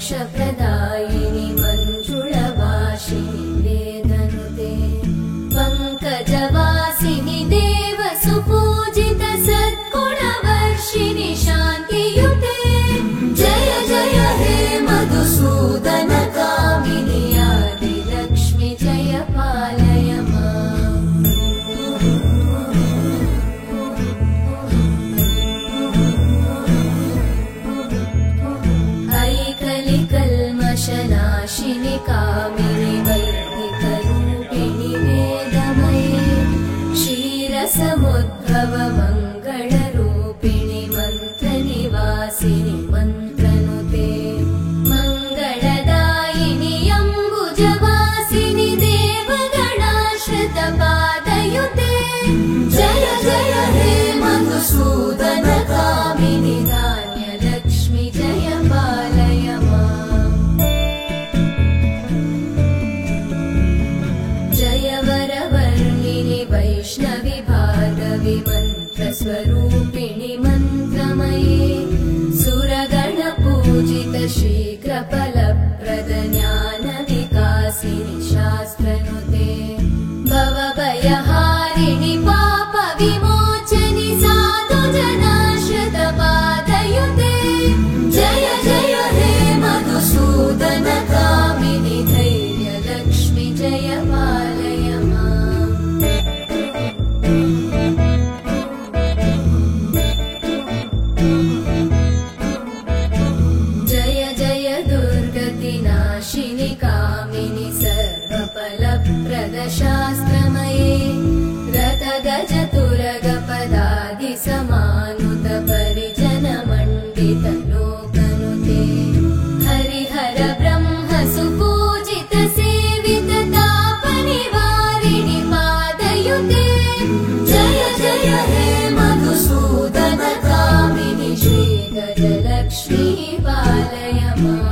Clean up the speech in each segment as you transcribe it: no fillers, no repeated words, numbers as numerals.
मोक्षप्रदायिनि मञ्जुळवासिनि वेदनुते पङ्कजवासिनि देवसुपूजित सद्गुणवर्षिणि शान्तियुते जय जय हे मधुसूदन कामिनि आदिलक्ष्मि जय पालय माम् ऐकलिकल्मषनाशिनि कामिनि वैदिकरूपिणि वेदमये क्षीरसमुद्भव मङ्गलरूपिणि मन्त्रनिवासिनि मन्त्रनुते मङ्गलदायिनि अम्बुजवासिनि देवगणाश्रितपादयुते जय जय हे मधुसूदन कामिनि धान्यलक्ष्मि जय पालय माम् जय वरवर्णिनि वैष्णवि भार्गवि मन्त्रस्वरूपिणि मन्त्रमये सुरगणपूजित शीघ्रफलप्रद ज्ञानविकासिनि शास्त्रनुते भवभयहारिणि पापविमोचनि साधुजनाश्रितपादयुते जय जय हे मधुसूदन कामिनि धैर्यलक्ष्मि जय पालय माम् जय जय दुर्गतिनाशिनि कामिनि सर्वफलप्रद शास्त्रमये रथगजतुरगपदादिसमानुत परिजनमण्डित लोकनुते हरिहर ब्रह्म सुपूजित सेवित तापनिवारिणि पादयुते जय जय हे मधुसूदन कामिनि श्रीगजलक्ष्मी पालय माम्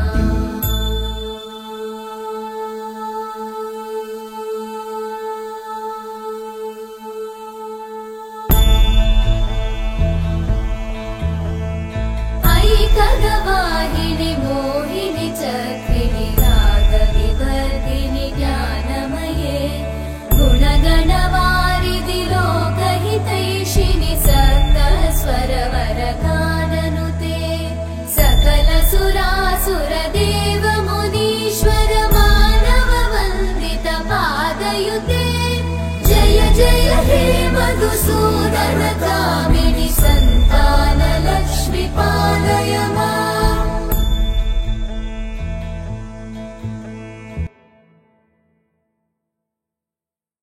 ऐकगवाहिनि मोहिनि चक्रिणि रागविवर्धिनि ज्ञानमये गुणगणवारिधि लोकहितैषिणि सप्तस्वरवरगाननुते सकलसुरासुरदेव मुनीश्वर मानववन्दित पादयुते जय जय हे मधुसूदन कामिनि